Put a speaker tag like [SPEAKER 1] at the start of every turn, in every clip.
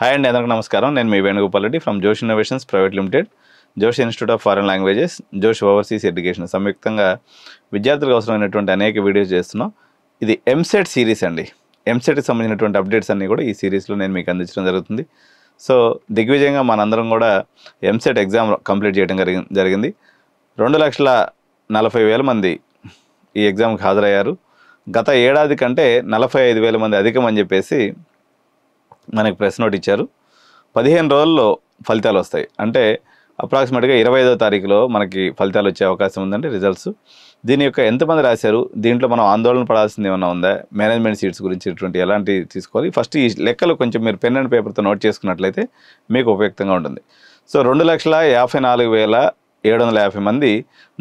[SPEAKER 1] Hi అండి, అందరికీ నమస్కారం. నేను మీ వేణుగోపాల్ రెడ్డి ఫ్రమ్ జోష్ ఇన్నోవేషన్స్ ప్రైవేట్ లిమిటెడ్, జోష్ ఇన్స్టిట్యూట్ ఆఫ్ ఫారెన్ లాంగ్వేజెస్, జోష్ ఓవర్సీస్ ఎడ్యుకేషన్ సంయుక్తంగా విద్యార్థులకు అవసరమైనటువంటి అనేక వీడియోస్ చేస్తున్నాం. ఇది ఎంసెట్ సిరీస్ అండి. ఎంసెట్కి సంబంధించినటువంటి అప్డేట్స్ అన్నీ కూడా ఈ సిరీస్లో నేను మీకు అందించడం జరుగుతుంది. సో దిగ్విజయంగా మనందరం కూడా ఎంసెట్ ఎగ్జామ్ కంప్లీట్ చేయడం జరిగింది. 2,40,000 మంది ఈ ఎగ్జామ్కి హాజరయ్యారు. గత ఏడాది కంటే 45,000 మంది అధికం అని చెప్పేసి మనకి ప్రెస్ నోట్ ఇచ్చారు. 15 రోజుల్లో ఫలితాలు వస్తాయి. అంటే అప్రాక్సిమేట్గా 25వ తారీఖులో మనకి ఫలితాలు వచ్చే అవకాశం ఉందండి, రిజల్ట్స్. దీని యొక్క ఎంతమంది రాశారు, దీంట్లో మనం ఆందోళన పడాల్సింది ఏమన్నా ఉందా, మేనేజ్మెంట్ సీట్స్ గురించి ఇటువంటి ఎలాంటి తీసుకోవాలి, ఫస్ట్ ఈ లెక్కలు కొంచెం మీరు పెన్ అండ్ పేపర్తో నోట్ చేసుకున్నట్లయితే మీకు ఉపయుక్తంగా ఉంటుంది. సో 2,54,750 మంది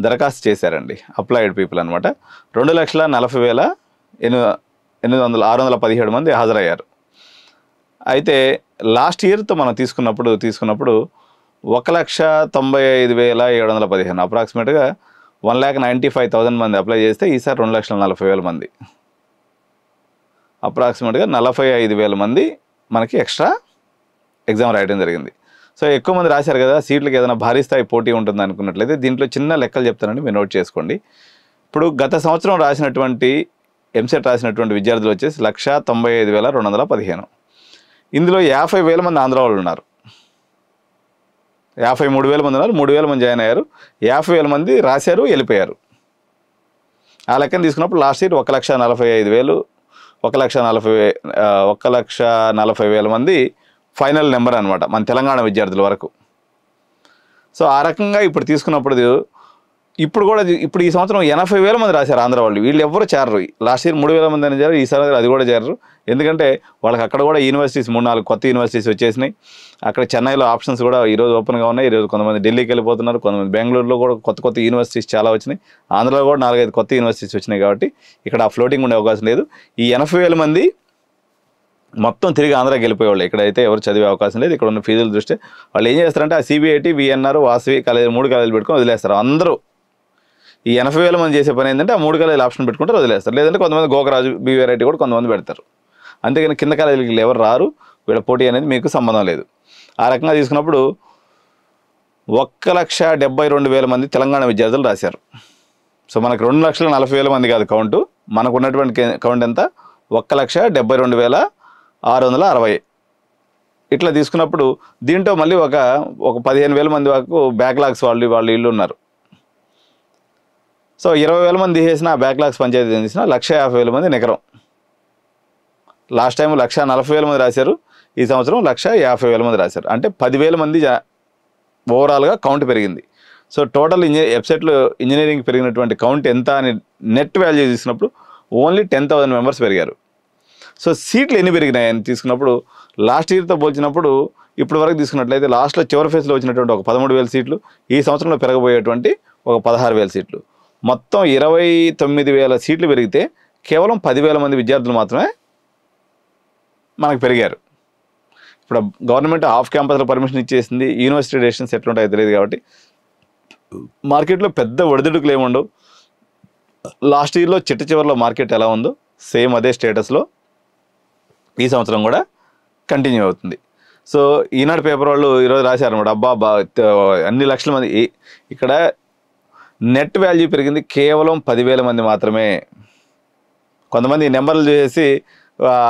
[SPEAKER 1] దరఖాస్తు చేశారండి, అప్లైడ్ పీపుల్ అనమాట. 2,40,617 మంది హాజరయ్యారు. అయితే లాస్ట్ ఇయర్తో మనం తీసుకున్నప్పుడు 1,95,715 అప్రాక్సిమేట్గా 1,95,000 మంది అప్లై చేస్తే ఈసారి 2,40,000 మంది, అప్రాక్సిమేట్గా 45,000 మంది మనకి ఎక్స్ట్రా ఎగ్జామ్ రాయడం జరిగింది. సో ఎక్కువ మంది రాశారు కదా, సీట్లకి ఏదైనా భారీ స్థాయి పోటీ ఉంటుంది అనుకున్నట్లయితే దీంట్లో చిన్న లెక్కలు చెప్తానండి, మీరు నోట్ చేసుకోండి. ఇప్పుడు గత సంవత్సరం రాసినటువంటి ఎంసెట్ రాసినటువంటి విద్యార్థులు వచ్చేసి 1,95,215. ఇందులో 50,000 మంది ఆంధ్ర వాళ్ళు ఉన్నారు, 53,000 మంది ఉన్నారు, 3,000 మంది జాయిన్ అయ్యారు, 50,000 మంది రాశారు, వెళ్ళిపోయారు. ఆ లెక్కను తీసుకున్నప్పుడు లాస్ట్ ఇయర్ 1,45,000 1,40,000 మంది ఫైనల్ నెంబర్ అనమాట మన తెలంగాణ విద్యార్థుల వరకు. సో ఆ రకంగా ఇప్పుడు తీసుకున్నప్పుడు ఇప్పుడు ఈ సంవత్సరం 80,000 మంది రాశారు ఆంధ్ర వాళ్ళు. వీళ్ళు ఎవరు చేరరు. లాస్ట్ ఇయర్ 3,000 మంది అని చేరారు, ఈసారి అది కూడా చేరరు. ఎందుకంటే వాళ్ళకి అక్కడ కూడా యూనివర్సిటీస్ 3-4 కొత్త యూనివర్సిటీస్ వచ్చేసినాయి. అక్కడ చెన్నైలో ఆప్షన్స్ కూడా ఈరోజు ఓపెన్గా ఉన్నాయి. ఈరోజు కొంతమంది ఢిల్లీకి వెళ్ళిపోతున్నారు, కొంతమంది బెంగళూరులో కూడా కొత్త యూనివర్సిటీస్ చాలా వచ్చినాయి. ఆంధ్రలో కూడా 4-5 కొత్త యూనివర్సిటీస్ వచ్చినాయి. కాబట్టి ఇక్కడ ఆ ఫ్లోటింగ్ ఉండే అవకాశం లేదు. ఈ 80,000 మంది మొత్తం తిరిగి ఆంధ్రాకి వెళ్ళిపోయేవాళ్ళు. ఇక్కడైతే ఎవరు చదివే అవకాశం లేదు. ఇక్కడ ఉన్న ఫీజుల దృష్టి వాళ్ళు ఏం చేస్తారంటే ఆ సిబిఐటి, విఎన్ఆర్, వాసవి కాలేజీ 3 కాలేజీలు పెట్టుకొని వదిలేస్తారు. అందరూ ఈ 80,000 మంది చేసే పని ఏంటంటే ఆ 3 కాలేజీలు ఆప్షన్ పెట్టుకుంటారు, వదిలేస్తారు. లేదంటే కొంతమంది గోకరాజు, బీవీఆర్ఐటీ కూడా కొంతమంది పెడతారు. అంతేగాని కింద కాలేజీలకి ఎవరు రారు. వీళ్ళ పోటీ అనేది మీకు సంబంధం లేదు. ఆ రకంగా తీసుకున్నప్పుడు 1,72,000 మంది తెలంగాణ విద్యార్థులు రాశారు. సో మనకు 2,40,000 మంది కాదు కౌంటు, మనకు ఉన్నటువంటి కౌంట్ ఎంత, 1,72,660. ఇట్లా తీసుకున్నప్పుడు దీంట్లో మళ్ళీ ఒక 15,000 మంది వరకు బ్యాక్లాగ్స్ వాళ్ళు ఇల్లు ఉన్నారు. సో 20,000 మంది తీసేసిన బ్యాక్లాగ్స్ పంచాయతీ తీసిన 1,50,000 మంది నికరం. లాస్ట్ టైం 1,40,000 మంది రాశారు, ఈ సంవత్సరం 1,50,000 మంది రాశారు. అంటే 10,000 మంది ఓవరాల్గా కౌంట్ పెరిగింది. సో టోటల్ వెబ్సైట్లో ఇంజనీరింగ్ పెరిగినటువంటి కౌంట్ ఎంత అని నెట్ వాల్యూ తీసుకున్నప్పుడు ఓన్లీ 10,000 మెంబర్స్ పెరిగారు. సో సీట్లు ఎన్ని పెరిగినాయని తీసుకున్నప్పుడు లాస్ట్ ఇయర్తో పోల్చినప్పుడు ఇప్పటి వరకు తీసుకున్నట్లయితే లాస్ట్లో చివరి ఫేజ్లో వచ్చినటువంటి ఒక 13,000 సీట్లు, ఈ సంవత్సరంలో పెరగబోయేటువంటి ఒక 16,000 సీట్లు, మొత్తం 29,000 సీట్లు పెరిగితే కేవలం 10,000 మంది విద్యార్థులు మాత్రమే మనకు పెరిగారు. ఇప్పుడు గవర్నమెంట్ ఆఫ్ క్యాంపస్లో పర్మిషన్ ఇచ్చేసింది. యూనివర్సిటీ డెసిషన్స్ ఎట్లుంటాయో తెలియదు. కాబట్టి మార్కెట్లో పెద్ద ఒడిదుడుకులు ఏముండవు. లాస్ట్ ఇయర్లో చివరిలో మార్కెట్ ఎలా ఉందో సేమ్ అదే స్టేటస్లో ఈ సంవత్సరం కూడా కంటిన్యూ అవుతుంది. సో ఈనాడు పేపర్ వాళ్ళు ఈరోజు రాశారనమాట, అబ్బా అన్ని లక్షల మంది. ఇక్కడ నెట్ వాల్యూ పెరిగింది కేవలం 10,000 మంది మాత్రమే. కొంతమంది నెంబర్లు చేసి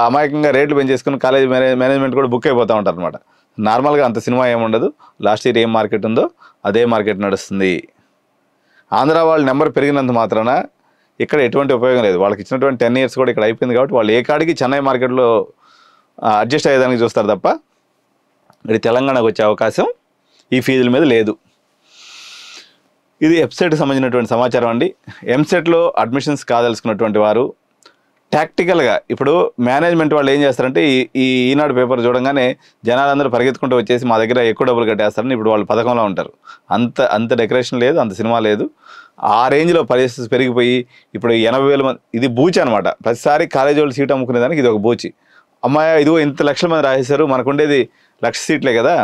[SPEAKER 1] అమాయకంగా రేట్లు పెంచేసుకుని కాలేజీ మేనేజ్మెంట్ కూడా బుక్ అయిపోతూ ఉంటారు అనమాట. నార్మల్గా అంత సినిమా ఏముండదు. లాస్ట్ ఇయర్ ఏం మార్కెట్ ఉందో అదే మార్కెట్ నడుస్తుంది. ఆంధ్ర వాళ్ళ నెంబర్ పెరిగినంత మాత్రాన ఇక్కడ ఎటువంటి ఉపయోగం లేదు. వాళ్ళకి ఇచ్చినటువంటి 10 ఇయర్స్ కూడా ఇక్కడ అయిపోయింది. కాబట్టి వాళ్ళు ఏ కాడికి చెన్నై మార్కెట్లో అడ్జస్ట్ అయ్యేదానికి చూస్తారు తప్ప ఇది తెలంగాణకు వచ్చే అవకాశం ఈ ఫీజుల మీద లేదు. ఇది ఎంసెట్కి సంబంధించినటువంటి సమాచారం అండి. ఎంసెట్లో అడ్మిషన్స్ కాదలుచుకున్నటువంటి వారు టాక్టికల్గా ఇప్పుడు మేనేజ్మెంట్ వాళ్ళు ఏం చేస్తారంటే ఈనాడు పేపర్ చూడంగానే జనాలందరూ పరిగెత్తుకుంటూ వచ్చేసి మా దగ్గర ఎక్కువ డబ్బులు కట్టేస్తారని ఇప్పుడు వాళ్ళు పథకంలో ఉంటారు. అంత డెకరేషన్ లేదు, అంత సినిమా లేదు. ఆ రేంజ్లో పరిస్థితి పెరిగిపోయి ఇప్పుడు 80,000 మంది, ఇది బూచి అనమాట. ప్రతిసారి కాలేజీ వాళ్ళు సీట్ అమ్ముకునేదానికి ఇది ఒక బూచి. అమ్మాయి ఇదిగో ఇంత లక్షల మంది రాసేశారు, మనకు ఉండేది 1,00,000 సీట్లే కదా,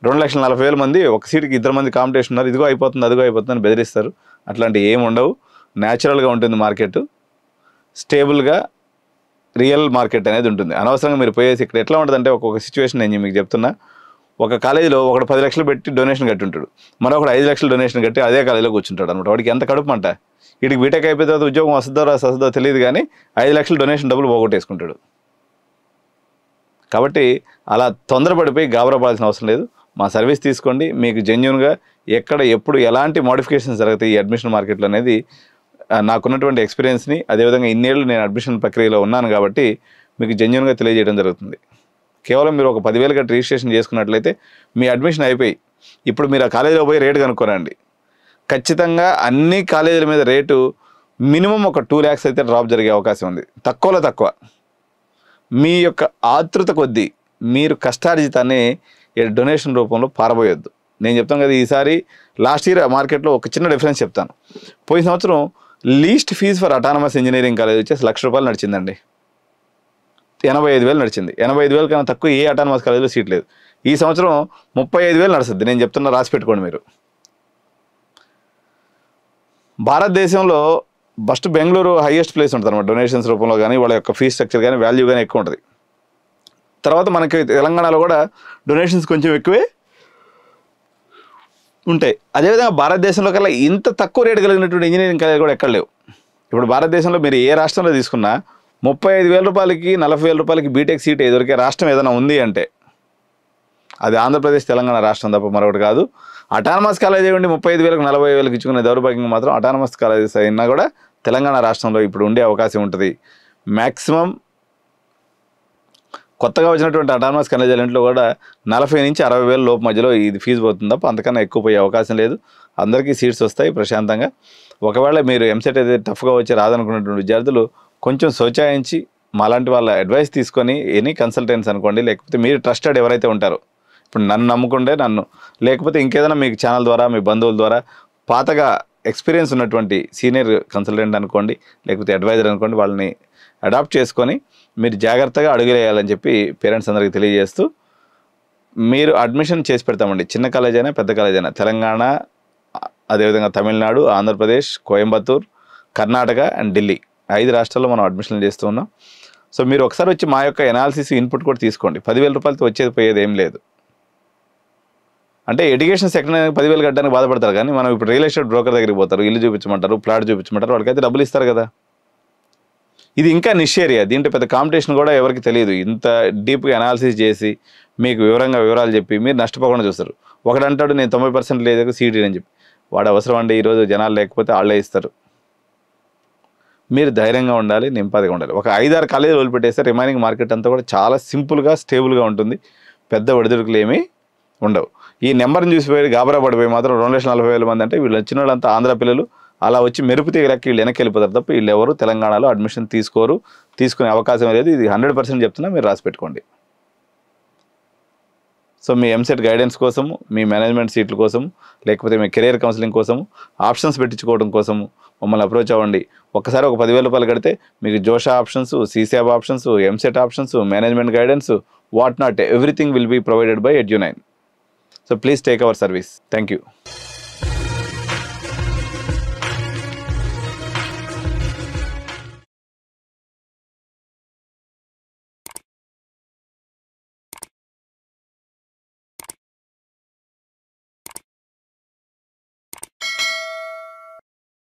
[SPEAKER 1] 2,40,000 మంది, ఒక సీట్కి 2 మంది కాంపిటీషన్ ఉన్నారు, ఇదిగో అయిపోతుంది అదిగో అయిపోతుంది అని బెదిరిస్తారు. అట్లాంటివి ఏమి ఉండవు. న్యాచురల్గా ఉంటుంది మార్కెట్, స్టేబుల్గా రియల్ మార్కెట్ అనేది ఉంటుంది. అనవసరంగా మీరు పోయేసి ఇక్కడ ఎట్లా ఉంటుందంటే ఒక్కొక్క సిచ్యువేషన్ నేను మీకు చెప్తున్నా. ఒక కాలేజీలో ఒకడు 10 లక్షలు పెట్టి డొనేషన్ కట్టి ఉంటాడు, మరొకడు 5 లక్షలు డొనేషన్ కట్టి అదే కాలేజీలో కూర్చుంటాడు అనమాట. వాడికి ఎంత కడుపు అంట. వీడికి బీటెక్ అయిపోయిన తర్వాత ఉద్యోగం వస్తుందో తెలియదు, కానీ 5 లక్షలు డొనేషన్ డబ్బులు పోగొట్టేసుకుంటాడు. కాబట్టి అలా తొందరపడిపోయి గాబరాపడాల్సిన అవసరం లేదు. మా సర్వీస్ తీసుకోండి. మీకు జెన్యూన్గా ఎక్కడ ఎప్పుడు ఎలాంటి మోడిఫికేషన్స్ జరుగుతాయి ఈ అడ్మిషన్ మార్కెట్లో అనేది నాకున్నటువంటి ఎక్స్పీరియన్స్ని, అదేవిధంగా ఇన్నేళ్ళు నేను అడ్మిషన్ ప్రక్రియలో ఉన్నాను కాబట్టి మీకు జెన్యూన్గా తెలియజేయడం జరుగుతుంది. కేవలం మీరు ఒక 10,000 కట్టి రిజిస్ట్రేషన్ చేసుకున్నట్లయితే మీ అడ్మిషన్ అయిపోయి ఇప్పుడు మీరు ఆ కాలేజీలో పోయి రేటు కనుక్కోరండి. ఖచ్చితంగా అన్ని కాలేజీల మీద రేటు మినిమం ఒక 2 lakhs అయితే డ్రాప్ జరిగే అవకాశం ఉంది. తక్కువలో తక్కువ. మీ యొక్క ఆతృత కొద్దీ మీరు కష్టార్జితాన్ని డొనేషన్ రూపంలో పారబోయొద్దు. నేను చెప్తాను కదా, ఈసారి లాస్ట్ ఇయర్ మార్కెట్లో ఒక చిన్న డిఫరెన్స్ చెప్తాను. పోయిన సంవత్సరం least fees for autonomous engineering college వచ్చేసి ₹1,00,000 నడిచిందండి. 85,000 నడిచింది. 85,000 కన్నా తక్కువ ఏ అటానమస్ కాలేజీలో సీట్ లేదు. ఈ సంవత్సరం 35,000 నడుస్తుంది. నేను చెప్తున్నా, రాసి పెట్టుకోండి మీరు. భారతదేశంలో ఫస్ట్ బెంగళూరు హైయెస్ట్ ప్లేస్ ఉంటుంది అనమాట. డొనేషన్స్ రూపంలో కానీ వాళ్ళ యొక్క ఫీ స్ట్రక్చర్ కానీ వాల్యూ కానీ ఎక్కువ ఉంటుంది. తర్వాత మనకి తెలంగాణలో కూడా డొనేషన్స్ కొంచెం ఎక్కువే ఉంటాయి. అదేవిధంగా భారతదేశంలో కల్లా ఇంత తక్కువ రేటు కలిగినటువంటి ఇంజనీరింగ్ కాలేజ్ కూడా ఎక్కడ లేవు. ఇప్పుడు భారతదేశంలో మీరు ఏ రాష్ట్రంలో తీసుకున్నా ₹35,000 ₹40,000 బీటెక్ సీట్ దొరికే రాష్ట్రం ఏదైనా ఉంది అంటే అది ఆంధ్రప్రదేశ్ తెలంగాణ రాష్ట్రం తప్ప మరొకటి కాదు. అటానమస్ కాలేజ్ ఇవ్వండి 35,000 40,000 ఇచ్చుకునే దౌర్భాగ్యం మాత్రం అటానమస్ కాలేజెస్ అయినా కూడా తెలంగాణ రాష్ట్రంలో ఇప్పుడు ఉండే అవకాశం ఉంటుంది. మ్యాక్సిమం కొత్తగా వచ్చినటువంటి అటానమస్ కాలేజీలలో కూడా 40,000 నుంచి 60,000 లోపు మధ్యలో ఇది ఫీజు పోతుంది తప్ప అంతకన్నా ఎక్కువ పోయే అవకాశం లేదు. అందరికీ సీట్స్ వస్తాయి ప్రశాంతంగా. ఒకవేళ మీరు ఎంసెట్ అయితే టఫ్గా వచ్చి రాదనుకున్నటువంటి విద్యార్థులు కొంచెం సోచాయించి మాలాంటి వాళ్ళ అడ్వైస్ తీసుకొని ఎనీ కన్సల్టెంట్స్ అనుకోండి, లేకపోతే మీరు ట్రస్టెడ్ ఎవరైతే ఉంటారో, ఇప్పుడు నన్ను నమ్ముకుంటే నన్ను, లేకపోతే ఇంకేదైనా మీకు ఛానల్ ద్వారా మీ బంధువుల ద్వారా పాతగా ఎక్స్పీరియన్స్ ఉన్నటువంటి సీనియర్ కన్సల్టెంట్ అనుకోండి, లేకపోతే అడ్వైజర్ అనుకోండి, వాళ్ళని అడాప్ట్ చేసుకొని మీరు జాగ్రత్తగా అడుగులేయాలని చెప్పి పేరెంట్స్ అందరికీ తెలియజేస్తూ మీరు అడ్మిషన్ చేసి పెడతామండి. చిన్న కాలేజ్ అయినా పెద్ద కాలేజ్ అయినా తెలంగాణ, అదేవిధంగా తమిళనాడు, ఆంధ్రప్రదేశ్, కోయంబత్తూర్, కర్ణాటక అండ్ ఢిల్లీ 5 రాష్ట్రాల్లో మనం అడ్మిషన్లు చేస్తూ ఉన్నాం. సో మీరు ఒకసారి వచ్చి మా యొక్క ఎనాలిసిస్ ఇన్పుట్ కూడా తీసుకోండి. ₹10,000 వచ్చేది పోయేది ఏం లేదు. అంటే ఎడ్యుకేషన్ సెక్టర్ 10,000 కట్టడానికి బాధపడతారు, కానీ మనం ఇప్పుడు రియల్ ఎస్టేట్ బ్రోకర్ దగ్గరికి పోతారు, ఇల్లు చూపించమంటారు, ప్లాట్ చూపించమంటారు, వాళ్ళకైతే డబ్బులు ఇస్తారు కదా. ఇది ఇంకా నిష్ ఏరియా. దీంట్లో పెద్ద కాంపిటీషన్ కూడా ఎవరికి తెలియదు. ఇంత డీప్గా అనాలిసిస్ చేసి మీకు వివరాలు చెప్పి మీరు నష్టపోకుండా చూస్తారు. ఒకడంటాడు నేను 90% లేదు సీటీ అని చెప్పి, వాడు అవసరం అండి. ఈరోజు జనాలు లేకపోతే వాళ్ళే ఇస్తారు. మీరు ధైర్యంగా ఉండాలి, నింపాదిగా ఉండాలి. ఒక 5-6 కాలేజీలు వదిలిపెట్టేస్తే రిమైనింగ్ మార్కెట్ అంతా కూడా చాలా సింపుల్గా స్టేబుల్గా ఉంటుంది. పెద్ద ఒడిదుడుకులు ఏమీ ఉండవు. ఈ నెంబర్ని చూసిపోయి గాబరా పడిపోయి మాత్రం 2,40,000 మంది అంటే వీళ్ళు వచ్చిన వాళ్ళంతా ఆంధ్ర పిల్లలు, అలా వచ్చి మెరుపు తీగలకి వీళ్ళు వెనక్కి వెళ్ళిపోతారు తప్ప వీళ్ళు ఎవరు తెలంగాణలో అడ్మిషన్ తీసుకోరు, తీసుకునే అవకాశం లేదు. ఇది 100% చెప్తున్నా, మీరు రాసి పెట్టుకోండి. సో మీ ఎంసెట్ గైడెన్స్ కోసము, మీ మేనేజ్మెంట్ సీట్ల కోసం, లేకపోతే మీ కెరియర్ కౌన్సిలింగ్ కోసము, ఆప్షన్స్ పెట్టించుకోవడం కోసము మమ్మల్ని అప్రోచ్ అవ్వండి. ఒక్కసారి ఒక ₹10,000 కడితే మీకు JoSAA options, CSAB options, EAMCET options, management guidance, what not, everything will be provided by Edu9. So please take our service. Thank you.